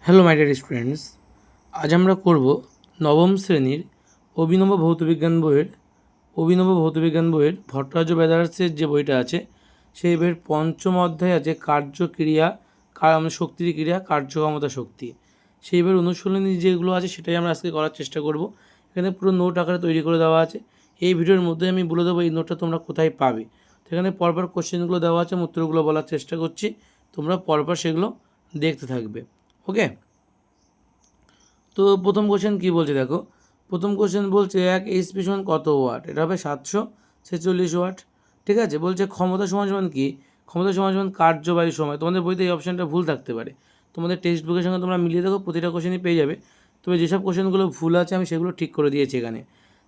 Hello my dear students, আজ আমরা করব নবম শ্রেণীর অভিনব ভৌতবিজ্ঞান বইয়ের ভট্টাচার্য ব্যাদার্সের যে বইটা আছে সেই বইয়ের পঞ্চম অধ্যায় আছে কার্যক্রিয়া শক্তির ক্রিয়া কার্যক্ষমতা শক্তি। সেই বইয়ের অনুশীলনী যেগুলো আছে সেটাই আমরা আজকে করার চেষ্টা করব। এখানে পুরো নোট আকারে তৈরি করে দেওয়া আছে। এই ভিডিওর মধ্যে আমি বলে দেবো এই নোটটা তোমরা কোথায় পাবে। তো এখানে পরপর কোশ্চেনগুলো দেওয়া আছে, উত্তরগুলো বলার চেষ্টা করছি, তোমরা পরপর সেগুলো দেখতে থাকবে। ওকে, তো প্রথম কোশ্চেন কী বলছে দেখো। প্রথম কোশ্চেন বলছে এক এইচপি সমান কত ওয়াট, এটা হবে 746 ওয়াট। ঠিক আছে, বলছে ক্ষমতা সমান সমান কি, ক্ষমতা সমান সমান কার্যবাহী সময়। তোমাদের বইতে এই অপশানটা ভুল থাকতে পারে, তোমাদের টেক্সট বুকের সঙ্গে তোমরা মিলিয়ে দেখো, প্রতিটা কোশ্চেনই পেয়ে যাবে। তবে যেসব কোশ্চেনগুলো ভুল আছে আমি সেগুলো ঠিক করে দিয়েছি এখানে।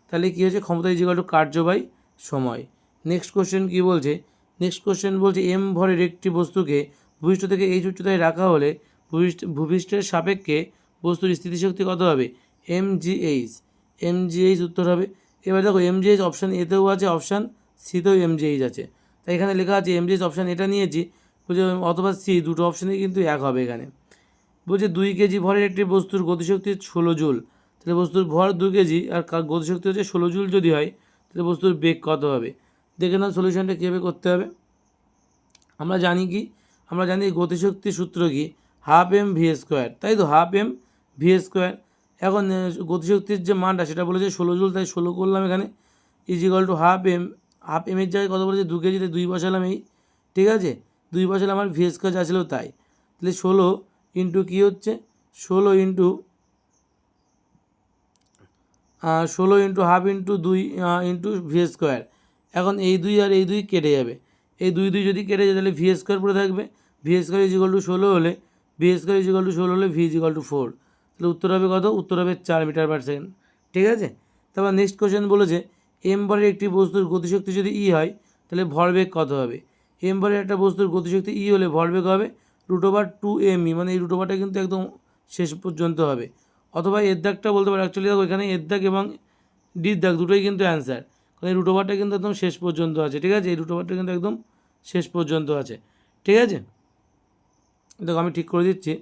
তাহলে কী হচ্ছে, ক্ষমতা ইজিক্যাল টু কার্যবাহী সময়। নেক্সট কোশ্চেন কী বলছে, নেক্সট কোশ্চেন বলছে এম ভরের একটি বস্তুকে ভূপৃষ্ঠ থেকে এইচ উচ্চতায় রাখা হলে ভূপৃষ্ঠের সাপেক্ষে বস্তুর স্থিতিশক্তি কত হবে, এমজিএইচ উত্তর হবে। এবার দেখো এমজিএইচ অপশান এতেও আছে, অপশান সিতেও এমজিএইচ আছে, তাই এখানে লেখা আছে এমজিএইচ অপশান এটা নিয়েছি, বলছে অথবা সি, দুটো অপশানেই কিন্তু এক হবে এখানে। বলছে 2 কেজি ভরের একটি বস্তুর গতিশক্তি 16 জুল, তাহলে বস্তুর ভর 2 কেজি আর গতিশক্তি হচ্ছে 16 জুল যদি হয়, তাহলে বস্তুর বেগ কত হবে। দেখে নাও সলিউশনটা কীভাবে করতে হবে। আমরা জানি কি, আমরা জানি গতিশক্তির সূত্র কি, হাফ এম ভি স্কোয়ার, তাই তো, হাফ এম ভি স্কোয়ার। এখন গতিশক্তির যে মানটা সেটা বলেছে 16 জুল, তাই 16 করলাম এখানে, ইজিক্যাল টু হাফ এমের জায়গায় কত বলেছে 2 কেজিতে 2 বসালাম এই, ঠিক আছে, 2 বসালে আমার ভি স্কোয়ার যা ছিল তাই। তাহলে 16 ইন্টু কী হচ্ছে, 16 into half into 2 into V square. এখন এই 2 আর এই 2 কেটে যাবে, এই 2 যদি কেটে যায় তাহলে ভি স্কোয়ার পড়ে থাকবে। ভি স্কোয়ার ইজিক্যাল টু 16 হলে, ভি স্কোয়ার ইজিক্যাল টু 16 হলে ভি ইজিক্যাল টু 4, তাহলে উত্তর হবে কত, উত্তর হবে 4 মিটার পার সেকেন্ড। ঠিক আছে, তারপর নেক্সট কোশ্চেন বলেছে এম ভরের একটি বস্তুর গতিশক্তি যদি ই হয় তাহলে ভরবেগ কত হবে। এম ভরের একটা বস্তুর গতিশক্তি ই হলে ভরবেগ হবে √2mE, মানে এই √টা কিন্তু একদম শেষ পর্যন্ত হবে। অথবা এর দাগটা বলতে পারো, অ্যাকচুয়ালি দেখো এখানে এর দাগ এবং ডির দাগ দুটোই কিন্তু অ্যান্সার, কারণ এই √টা কিন্তু একদম শেষ পর্যন্ত আছে। ঠিক আছে, এই √টা কিন্তু একদম শেষ পর্যন্ত আছে। ঠিক আছে, দেখো আমি ঠিক করে দিচ্ছি,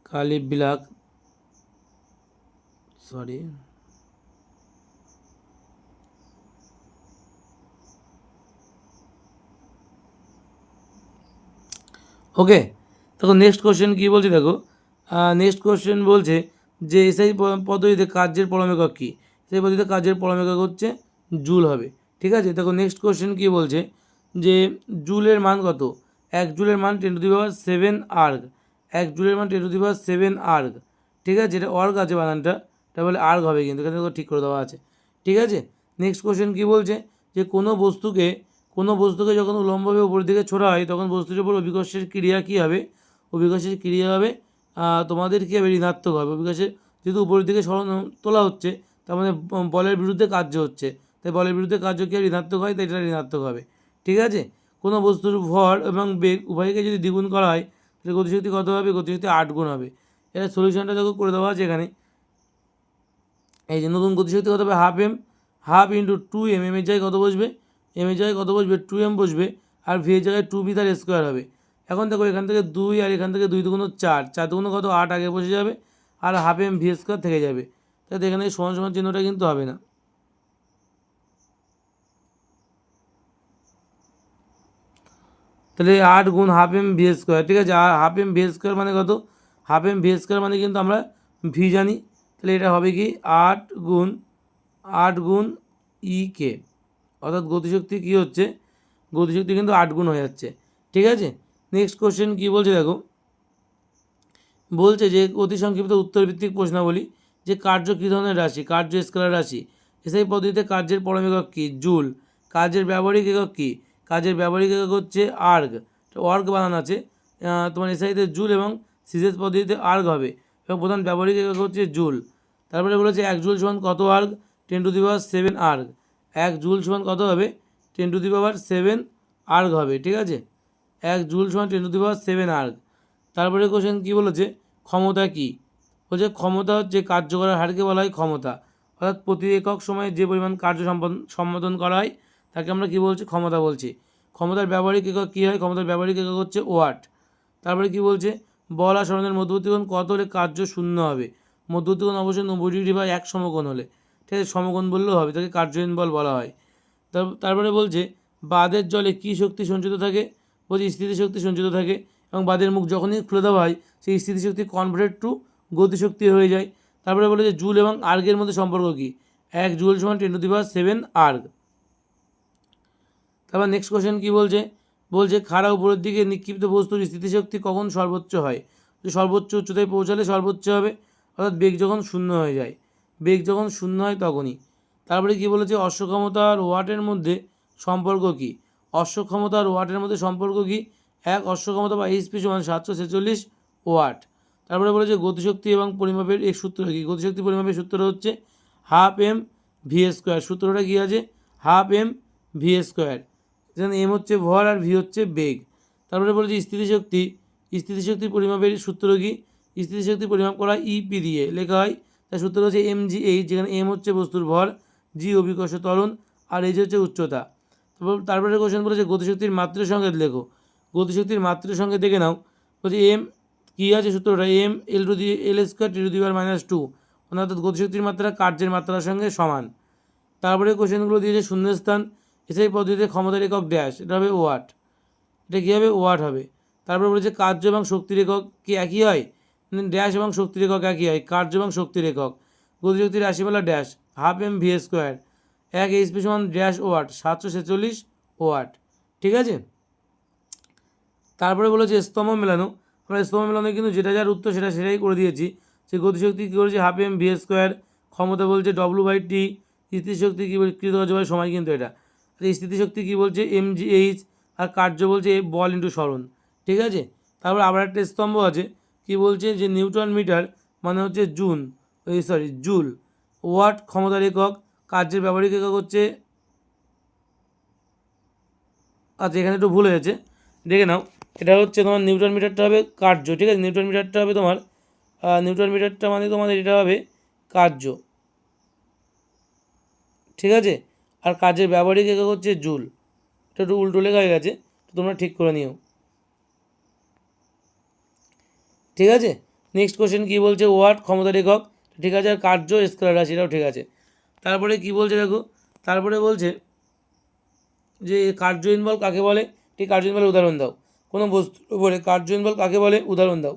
কালি ব্ল্যাক, সরি, ওকে। দেখো নেক্সট কোশ্চেন কী বলছে দেখো, নেক্সট কোশ্চেন বলছে যে এসআই পদ্ধতিতে কার্যের পরম একক কী, এসআই পদ্ধতিতে কার্যের পরম একক হচ্ছে জুল হবে। ঠিক আছে, দেখো নেক্সট কোশ্চেন কী বলছে যে জুলের মান কত, 1 জুলের মান 10⁻7 আর্গ, 1 জুলের মান 10⁻7 আর্গ। ঠিক আছে, এটা অর্গ আছে বানানটা, এটা বলে আর্গ হবে, কিন্তু এখানে ঠিক করে দেওয়া আছে। ঠিক আছে, নেক্সট কোশ্চেন কী বলছে যে কোনো বস্তুকে যখন উলম্বভাবে উপরের দিকে ছোড়া হয় তখন বস্তুর উপর অভিকর্ষের ক্রিয়া কী হবে, অভিকর্ষের ক্রিয়া হবে তোমাদের কী হবে, ঋণাত্মক হবে। অভিকর্ষের যেহেতু উপরের দিকে তোলা হচ্ছে, তার মানে বলের বিরুদ্ধে কার্য হচ্ছে, তাই বলের বিরুদ্ধে কার্য কী ঋণাত্মক হয়, তাই এটা ঋণাত্মক হবে। ঠিক আছে, কোনো বস্তুর ভর এবং বেগ উভয়কে যদি দ্বিগুণ করা হয় তাহলে গতিশক্তি কত হবে, গতিশক্তি 8 গুণ হবে। এটা সলিউশনটা দেখো করে দেওয়া আছে এখানে। এই যে নতুন গতিশক্তি কত হবে, হাফ ইন্টু 2m, এর জায়গায় কত বসবে, এম এর জায়গায় কত বসবে, 2m বসবে, আর ভি এর জায়গায় 2b তার স্কোয়ার হবে। এখন দেখো এখান থেকে 2 আর এখান থেকে 2 দুগুণ 4, 4 দুগুণ কত 8 আগে বসে যাবে, আর হাফ এম ভি স্কোয়ার থেকে যাবে, তাই এখানে সমান সমান চিহ্নটা কিন্তু হবে না। তাহলে 8 গুণ হাফ এম ভি স্কোয়ার। ঠিক আছে, আর হাফ এম ভি স্কোয়ার মানে কত, হাফ এম ভি স্কোয়ার মানে কিন্তু আমরা ভি জানি, তাহলে এটা হবে কি 8 গুণ ই কে, অর্থাৎ গতিশক্তি কী হচ্ছে, গতিশক্তি কিন্তু 8 গুণ হয়ে যাচ্ছে। ঠিক আছে, নেক্সট কোশ্চেন কী বলছে দেখো, বলছে যে অতি সংক্ষিপ্ত উত্তরভিত্তিক প্রশ্নাবলী, যে কার্য কী ধরনের রাশি, কার্য স্কেলার রাশি। এসআই পদ্ধতিতে কার্যের পরম একক কী, জুল। কাজের ব্যবহারিক একক কী, কাজের ব্যবহারিক একক হচ্ছে আর্গ, অর্গ বানান আছে তোমার এসআইতে জুল, এবং সিজেস পদ্ধতিতে আর্গ হবে, এবং প্রধান ব্যবহারিক একক হচ্ছে জুল। তারপরে বলেছে 1 জুল সমান কত আর্গ, 10⁻7 আর্গ। 1 জুল সমান কত হবে, 10⁻7 আর্গ হবে। ঠিক আছে, 1 জুল সমান 10⁻7 আর্গ। তারপরে কোশ্চেন কী বলেছে, ক্ষমতা কী, বলছে ক্ষমতা হচ্ছে কার্য করার হারকে বলা হয় ক্ষমতা, অর্থাৎ প্রতি একক সময়ে যে পরিমাণ কার্য সম্পাদন করা হয় তাকে আমরা কী বলছি, ক্ষমতা বলছি। ক্ষমতার ব্যবহারিক একক কী হয়, ক্ষমতার ব্যবহারিক একক হচ্ছে ওয়াট। তারপরে কি বলছে, বল আর সরণের মধ্যবর্তী কোণ কত হলে কার্য শূন্য হবে? মধ্যবর্তী কোণ অবশ্যই 90 ডিগ্রি বা এক সমকোণ হলে, ঠিক আছে, সমকোণ বললেও হবে, তাকে কার্যহীন বল বলা হয়। তারপরে বলছে বাঁধের জলে কী শক্তি সঞ্চিত থাকে? বলছে স্থিতিশক্তি সঞ্চিত থাকে, এবং বাঁধের মুখ যখনই খুলে দেওয়া হয় সেই স্থিতিশক্তি কনভার্টেড টু গতিশক্তি হয়ে যায়। তারপরে বলে যে জুল এবং আর্গের মধ্যে সম্পর্ক কী? 1 জুল সমান 10⁻7 আর্গ। তারপর নেক্সট কোশ্চেন কী বলছে, বলছে খাড়া উপরের দিকে নিক্ষিপ্ত বস্তুর স্থিতিশক্তি কখন সর্বোচ্চ হয়? সর্বোচ্চ উচ্চতায় পৌঁছালে সর্বোচ্চ হবে, অর্থাৎ বেগ যখন শূন্য হয়ে যায়, বেগ যখন শূন্য হয় তখনই। তারপরে কি বলেছে, অশ্বক্ষমতা আর ওয়াটের মধ্যে সম্পর্ক কী? অশ্বক্ষমতা আর ওয়াটের মধ্যে সম্পর্ক কী? এক অশ্বক্ষমতা বা এইচপি সমান 746 ওয়াট। তারপরে বলেছে গতিশক্তি এবং পরিমাপের এক সূত্র কী? গতিশক্তি পরিমাপের সূত্র হচ্ছে হাফ এম ভি স্কোয়ার। সূত্রটা কী আছে? হাফ এম ভি স্কোয়ার, যেখানে এম হচ্ছে ভর আর ভি হচ্ছে বেগ। তারপরে বলেছে স্থিতিশক্তি, স্থিতিশক্তি পরিমাপের সূত্র কী? স্থিতিশক্তি পরিমাপ করা ইপি দিয়ে লেখা হয়, তার সূত্র হচ্ছে mgh, যেখানে এম হচ্ছে বস্তুর ভর, জি অভিকর্ষ ত্বরণ, আর এইচ হচ্ছে উচ্চতা। তারপরে কোশ্চেন বলেছে গতিশক্তির মাত্রা সংকেত লেখো। গতিশক্তির মাত্রা সংকেত দেখে নাও। বলছে এম কী আছে সূত্রটা? M L square T to the power -2, অর্থাৎ গতিশক্তির মাত্রা কার্যের মাত্রার সঙ্গে সমান। তারপরে কোশ্চেনগুলো দিয়েছে শূন্যস্থান, এসআই পদ্ধতিতে ক্ষমতার একক ড্যাশ, এটা হবে ওয়াট। এটা কী হবে? ওয়াট হবে। তারপরে বলেছে কার্য এবং শক্তির একক কি একই হয়? ড্যাশ এবং শক্তির একক একই হয়, কার্য এবং শক্তির একক। গতিশক্তির রাশিমালা dash half M V square, 1 HP সমান ড্যাশ ওয়াট, 746 ওয়াট, ঠিক আছে। তারপরে বলেছে স্তম্ভ মেলানো। আমরা স্তম্ভ মেলানো কিন্তু যেটা যার উত্তর সেটাই করে দিয়েছি। সে গতিশক্তি কী করেছে? Half M V square. ক্ষমতা বলছে ডব্লু/টি। স্থিতিশক্তি কী বলছে? কৃতকার্যবাহী সময় কিন্তু এটা। স্থিতিশক্তি কী বলছে? mgh। আর কার্য বলছে বল ইন্টু সরণ, ঠিক আছে। তারপর আবার একটা স্তম্ভ আছে, কি বলছে যে নিউটন মিটার মানে হচ্ছে জুল। ওয়াট ক্ষমতার একক, কার্যের ব্যবহারিক একক হচ্ছে, আচ্ছা এখানে একটু ভুল হয়েছে, দেখে নাও। এটা হচ্ছে তোমার নিউটন মিটারটা হবে কার্য, ঠিক আছে। নিউটন মিটারটা হবে তোমার নিউটন মিটারটা মানে তোমাদের এটা হবে কার্য, ঠিক আছে। আর কাজের ব্যবহারিক একক হচ্ছে জুল। এটা একটু উল্টো লেখা হয়ে গেছে, তো তোমরা ঠিক করে নিও, ঠিক আছে। নেক্সট কোশ্চেন কী বলছে? ওয়াট ক্ষমতার একক, ঠিক আছে। আর কার্য স্কেলার রাশি, এটাও ঠিক আছে। তারপরে কি বলছে দেখো, তারপরে বলছে যে কার্যহীন বল কাকে বলে? ঠিক, কার্যহীন বলের উদাহরণ দাও। কোনো বস্তুর উপরে কার্যহীন বল কাকে বলে? উদাহরণ দাও।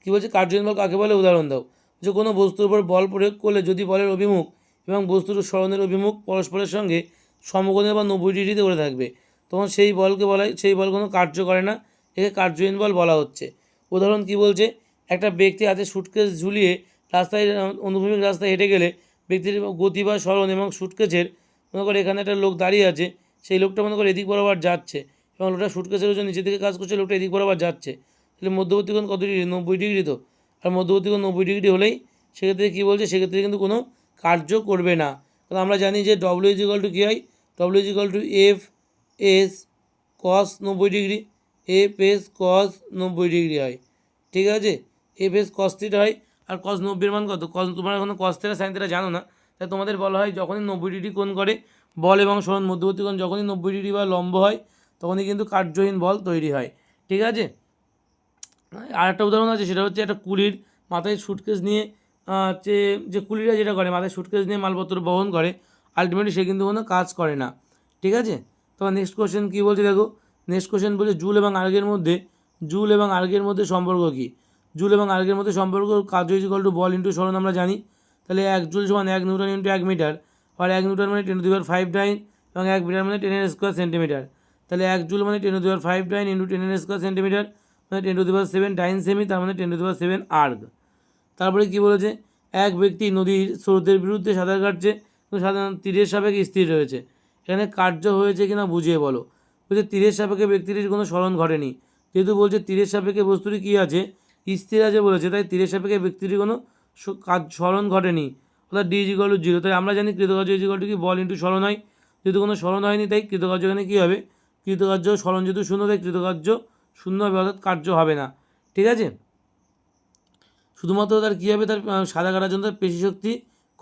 কী বলছে? কার্যহীন বল কাকে বলে? উদাহরণ দাও। যে কোনো বস্তুর উপর বল প্রয়োগ করলে যদি বলের অভিমুখ এবং বস্তুর সরণের অভিমুখ পরস্পরের সঙ্গে সমকোণে বা 90 ডিগ্রিতে করে থাকবে, তখন সেই বলকে বলা হয়, সেই বল কোনো কার্য করে না, একে কার্যহীন বল বলা হচ্ছে। উদাহরণ কি বলছে? একটা ব্যক্তি হাতে সুটকেস ঝুলিয়ে রাস্তায় অনুভূমিক রাস্তায় হেঁটে গেলে ব্যক্তির গতি বা সরণ এবং সুটকেসের, মনে করে এখানে একটা লোক দাঁড়িয়ে আছে, সেই লোকটা মনে করে এদিক বরাবর যাচ্ছে এবং লোকটা সুটকেসের ওজন নিচের দিকে কাজ করছে, লোকটা এদিক বরাবর যাচ্ছে, তাহলে মধ্যবর্তী কোণ কত ডিগ্রি? 90 ডিগ্রি তো। আর মধ্যবর্তী কোণ 90 ডিগ্রি হলেই সেক্ষেত্রে কী বলছে? সেক্ষেত্রে কিন্তু কোনো কার্য করবে না। কারণ আমরা জানি যে ডব্লিউ ইজিক্যাল টু কী হয়? W is equal to F S cos 90 degree, F S cos 90 degree হয়, ঠিক আছে। এফ এস কস থিটা হয়, আর কস 90 মান কত? কস, তোমরা এখনো কস থিটা সাইন থিটা জানো না, তাই তোমাদের বলা হয় যখনই 90 ডিগ্রি কোণ করে বল এবং সরণ মধ্যবর্তী কোণ যখনই 90 ডিগ্রি বা লম্ব হয় তখনই কিন্তু কার্যহীন বল তৈরি হয়, ঠিক আছে। আর একটা উদাহরণ আছে, সেটা হচ্ছে একটা কুলির মাথায় সুটকেস নিয়ে হচ্ছে, যে কুলিরা যেটা করে মাথায় সুটকেস নিয়ে মালপত্র বহন করে, আলটিমেটলি সে কিন্তু কোনো কাজ করে না, ঠিক আছে। তোমার নেক্সট কোশ্চেন কী বলছে দেখো। নেক্সট কোশ্চেন বলছে জুল এবং আর্গের মধ্যে সম্পর্ক কী? জুল এবং আর্গের মধ্যে সম্পর্ক কার্য ইকুয়াল টু বল ইন্টু সরণ আমরা জানি, তাহলে 1 জুল সমান 1 নিউটন ইন্টু 1 মিটার, আর 1 নিউটন মানে 10⁵9 এবং 1 মিটার মানে 10⁻² সেন্টিমিটার, তাহলে 1 জুল মানে 10⁵9 ইন্টু 10⁻² সেন্টিমিটার মানে 10⁷ টাইন সেমি, তার মানে 10⁷ আর্গ। তারপরে কী বলেছে? এক ব্যক্তি নদীর স্রোতের বিরুদ্ধে সাঁতার কাটছে, সাধারণ তীরের সাপেক্ষে স্থির রয়েছে, এখানে কার্য হয়েছে কিনা বুঝিয়ে বলো। বলছে তীরের সাপেক্ষে ব্যক্তিটির কোনো সরণ ঘটেনি, যেহেতু বলছে তীরের সাপেক্ষে বস্তুটি কী আছে? স্থির আছে বলেছে, তাই তীরের সাপেক্ষে ব্যক্তিটির কোনো সরণ ঘটেনি, অর্থাৎ ডি ইজিক্যাল টু 0। তাই আমরা জানি কৃতকার্য ইজিক্যাল টু কি? বল ইন্টু সরণ হয়, যেহেতু কোনো সরণ হয়নি তাই কৃতকার্য এখানে কী হবে? কৃতকার্য, সরণ যেহেতু শূন্য তাই কৃতকার্য শূন্য হবে, অর্থাৎ কার্য হবে না, ঠিক আছে। শুধুমাত্র তার কী হবে? তার সাদা কাটার জন্য তার পেশিশক্তি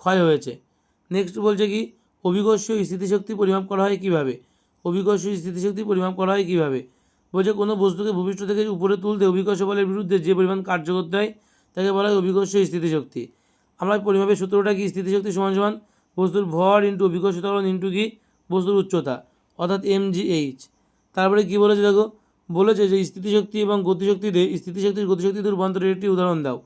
ক্ষয় হয়েছে। নেক্সট বলছে কি? অভিকর্ষ স্থিতিশক্তি পরিমাপ করা হয় কীভাবে? অভিকর্ষ স্থিতিশক্তি পরিমাপ করা হয় কীভাবে? বলছে কোনো বস্তুকে ভূপৃষ্ঠ থেকে উপরে তুলতে অভিকর্ষ বলের বিরুদ্ধে যে পরিমাণ কার্য করতে হয় তাকে বলা হয় অভিকর্ষ স্থিতিশক্তি। আমরা পরিমাপের সূত্রটা কি, স্থিতিশক্তি সমান সমান বস্তুর ভর ইন্টু অভিকর্ষ ত্বরণ ইন্টু কি বস্তুর উচ্চতা, অর্থাৎ mgh। তারপরে কি বলেছে দেখো, বলেছে যে স্থিতিশক্তি এবং গতিশক্তিতে স্থিতিশক্তির গতিশক্তিতে রূপান্তরের একটি উদাহরণ দাও।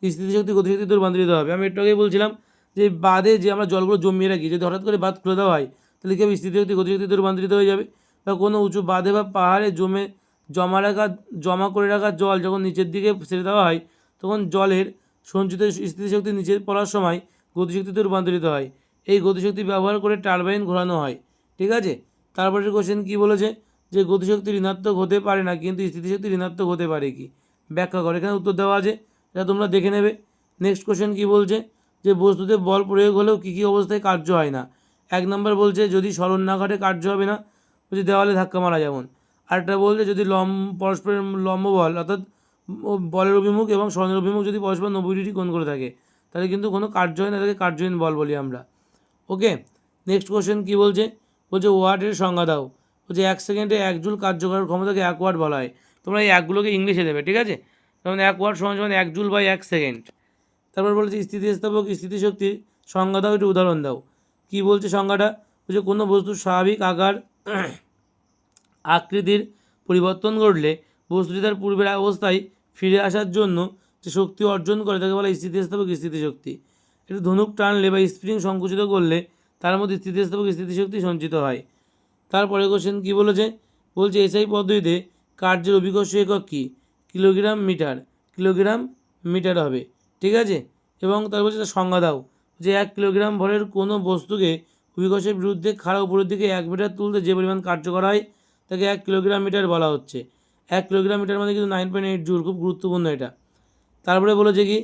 স্থিতিশক্তি গতিশক্তিতে রূপান্তরিত হবে। আমি একটু আগেই বলছিলাম যে বাঁধে যে আমরা জলগুলো জমিয়ে রাখি, যদি হঠাৎ করে বাঁধ খুলে দেওয়া হয় তাহলে কী হবে, স্থিতিশক্তি গতিশক্তিতে রূপান্তরিত হয়ে যাবে। বা কোনো উঁচু বাঁধে বা পাহাড়ে জমা করে রাখা জল যখন নিচের দিকে ছেড়ে দেওয়া হয় তখন জলের সঞ্চিত স্থিতিশক্তি নিচে পড়ার সময় গতিশক্তিতে রূপান্তরিত হয়। এই গতিশক্তি ব্যবহার করে টারবাইন ঘোরানো হয়। ঠিক আছে। তারপরে কোশ্চেন কী বলেছে, যে গতিশক্তি ঋণাত্মক হতে পারে না কিন্তু স্থিতিশক্তি ঋণাত্মক হতে পারে কি, ব্যাখ্যা করে। এখানে উত্তর দেওয়া আছে, এটা তোমরা দেখে নেবে। নেক্সট কোশ্চেন কী বলছে, যে বস্তুতে বল প্রয়োগ হলেও কী কী অবস্থায় কার্য হয় না। 1 নম্বর বলছে যদি সরণ না ঘটে কার্য হবে না, যদি দেওয়ালে ধাক্কা মারা যেমন। আরেকটা বলছে যদি পরস্পরের লম্ব বল অর্থাৎ বলের অভিমুখ এবং সরণের অভিমুখ যদি পরস্পর 90 ডিগ্রি কোণ করে থাকে তাহলে কিন্তু কোনো কার্য হয় না, তাকে কার্যহীন বল বলি আমরা। ওকে। নেক্সট কোশ্চেন কী বলছে, বলছে ওয়াটের সংজ্ঞা দাও। বলছে 1 সেকেন্ডে 1 জুল কার্য করার ক্ষমতাকে 1 ওয়াট বলা হয়। তোমরা এই একগুলোকে ইংলিশে দেবে, ঠিক আছে। যেমন 1 ওয়াট সমান সমান 1 জুল বাই 1 সেকেন্ড। তারপর বলছে স্থিতিস্থাপক স্থিতিশক্তির সংজ্ঞা দাও, একটু উদাহরণ দাও। কি বলছে সংজ্ঞাটা, বলছে কোনো বস্তুর স্বাভাবিক আকার আকৃতির পরিবর্তন ঘটলে বস্তুটি তার পূর্বের অবস্থায় ফিরে আসার জন্য যে শক্তি অর্জন করে তাকে বলা স্থিতিস্থাপক স্থিতিশক্তি। একটু ধনুক টানলে বা স্প্রিং সংকুচিত করলে তার মধ্যে স্থিতিস্থাপক স্থিতিশক্তি সঞ্চিত হয়। তারপরে কোশ্চেন কী বলেছে, বলছে এসআই পদ্ধতিতে কার্যের অভিকর্ষ একক কী, কিলোগ্রাম মিটার হবে। ঠিক আছে। এবং তারপর বলছে সংজ্ঞা দাও, যে 1 কিলোগ্রাম ভরের কোনো বস্তুকে অভিকর্ষের বিরুদ্ধে খাড়া উপরের দিকে 1 মিটার তুলতে যে পরিমাণ কার্য করা হয় তাকে 1 কিলোগ্রাম মিটার বলা হচ্ছে। 1 কিলোগ্রাম মিটার মানে কিন্তু 9.8 জুল, খুব গুরুত্বপূর্ণ এটা। তারপরে বলেছে কি,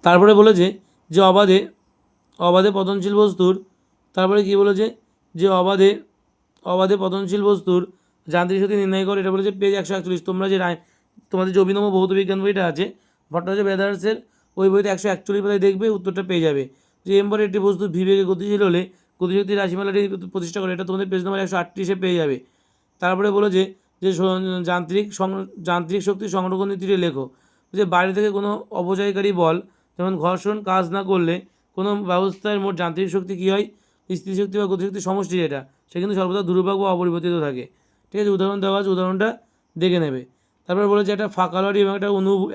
তারপরে বলেছে যে অবাধে পতনশীল বস্তুর, তারপরে কি বলেছে, যে অবাধে পতনশীল বস্তুর যান্ত্রিক শক্তি নির্ণয় করে, এটা বলেছে পেজ 141। তোমরা যে তোমাদের যে অভিনব ভৌত বিজ্ঞান বইটা আছে ভট্টাচার্য ব্রাদার্সের, ওই বইতে 141 পাতায় দেখবে, উত্তরটা পেয়ে যাবে। যে এম্বরে একটি বস্তু ভিবেগে গতিশীল হলে গতিশক্তির রাশিমালাটি প্রতিষ্ঠা করে, এটা তোমাদের পেজ নম্বর 138-এ পেয়ে যাবে। তারপরে বলেছে যে যান্ত্রিক শক্তি সংরক্ষণ নীতিটি লেখো। যে বাইরে থেকে কোনো অপচয়কারী বল যেমন ঘর্ষণ কাজ না করলে কোনো ব্যবস্থার মোট যান্ত্রিক শক্তি কী হয়, স্থিতিশক্তি বা গতিশক্তির সমষ্টি যেটা, সে কিন্তু সর্বদা ধ্রুবক বা অপরিবর্তিত থাকে। ঠিক আছে। উদাহরণ দেওয়া আছে, উদাহরণটা দেখে নেবে। তারপরে বলেছে একটা ফাঁকা লরি এবং একটা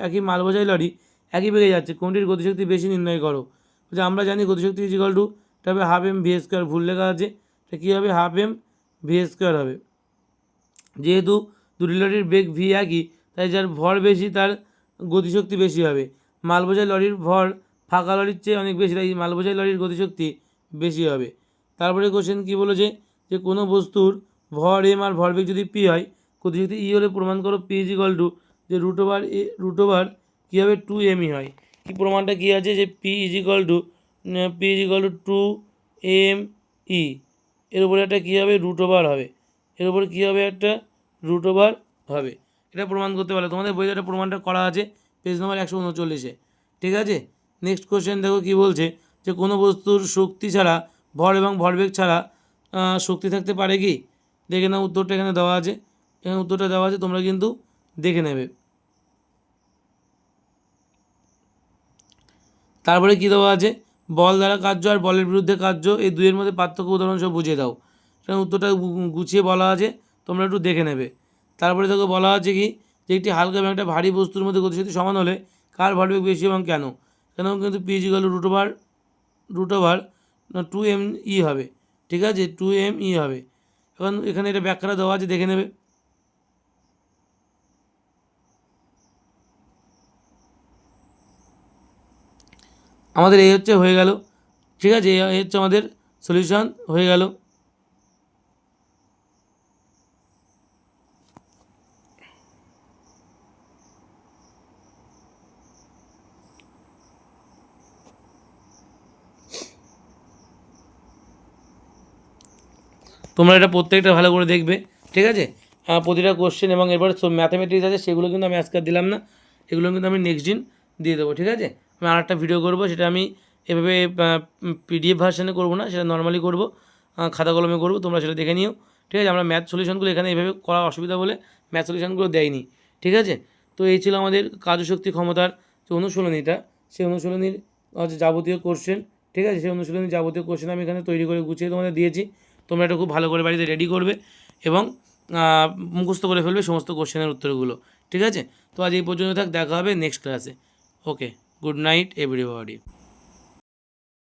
একই মালবোঝাই লরি একই বেগে যাচ্ছে, কোনটির গতিশক্তি বেশি নির্ণয় করো। যে আমরা জানি গতিশক্তি ইজিক্যাল টু, এটা হবে হাফ এম ভি স্কোয়ার, ভুল লেখা আছে, এটা কী হবে, হাফ এম ভি স্কোয়ার হবে। যেহেতু দুটি লরির বেগ ভি একই, তাই যার ভর বেশি তার গতিশক্তি বেশি হবে। মালবোঝাই লরির ভর ফাঁকা লরির চেয়ে অনেক বেশি, তাই মালবোঝাই লরির গতিশক্তি বেশি হবে। তারপরে কোশ্চেন কী বলেছে, যে কোনো বস্তুর ভর এম আর ভরবেগ যদি পি হয়, গতিশক্তি ই হলে প্রমাণ করো পি ইজিক্যাল টু, যে রুট ওভার কী হবে 2m হয়। কি প্রমাণটা কী আছে, যে পি ইজিক্যাল টু 2m এর উপরে একটা কী হবে, রুট ওভার হবে। এর উপরে কী হবে, একটা রুট ওভার হবে। এটা প্রমাণ করতে পারলে তোমাদের বইতে একটা প্রমাণটা করা আছে পেজ নম্বর 139-এ। ঠিক আছে। নেক্সট কোশ্চেন দেখো কী বলছে, যে কোনো বস্তুর শক্তি ছাড়া ভর এবং ভরবেগ ছাড়া শক্তি থাকতে পারে কি, দেখে নাও। উত্তরটা এখানে দেওয়া আছে, এখানে উত্তরটা দেওয়া আছে, তোমরা কিন্তু দেখে নেবে। তারপরে কী দেওয়া আছে, বল দ্বারা কার্য আর বলের বিরুদ্ধে কার্য, এই দুইয়ের মধ্যে পার্থক্য উদাহরণ সব বুঝিয়ে দাও। সেখানে উত্তরটা গুছিয়ে বলা আছে, তোমরা একটু দেখে নেবে। তারপরে দেখো বলা আছে কি, যে একটি হালকা এবং একটা ভারী বস্তুর মধ্যে গতিশক্তি সমান হলে কার ভরবেগ বেশি এবং কেন। কেন কিন্তু P is equal root over 2m হবে। ঠিক আছে, 2m হবে। এখন এখানে এটা ব্যাখ্যাটা দেওয়া আছে, দেখে নেবে। আমাদের এই হচ্ছে হয়ে গেল। ঠিক আছে, এই হচ্ছে আমাদের সলিউশন হয়ে গেল। তোমরা এটা প্রত্যেকটা ভালো করে দেখবে। ঠিক আছে। প্রতিটা কোশ্চেন এবং এরপর ম্যাথামেটিক্স আছে, সেগুলো কিন্তু আমি আজকে দিলাম না, এগুলো কিন্তু আমি নেক্সট দিন দিয়ে দেবো। ঠিক আছে। আমি আরেকটা ভিডিও করব, সেটা আমি এভাবে পিডিএফ ভার্সানে করব না, সেটা নর্মালি করব, খাতা কলমে করব, তোমরা সেটা দেখে নিও। ঠিক আছে, আমরা ম্যাথ সলিউশনগুলো এখানে এভাবে করা অসুবিধা বলে ম্যাথ সলিউশনগুলো দেয়নি। ঠিক আছে, তো এই ছিল আমাদের কার্যশক্তি ক্ষমতার যে অনুশীলনীটা, সেই অনুশীলনীর হচ্ছে যাবতীয় কোশ্চেন। ঠিক আছে, সেই অনুশীলনীর যাবতীয় কোশ্চেন আমি এখানে তৈরি করে গুছিয়ে তোমাদের দিয়েছি। তোমরা এটা খুব ভালো করে বাড়িতে রেডি করবে এবং মুখস্থ করে ফেলবে সমস্ত কোশ্চেনের উত্তরগুলো। ঠিক আছে, তো আজ এই পর্যন্ত থাক, দেখা হবে নেক্সট ক্লাসে। ওকে, গুড নাইট এভরিবডি।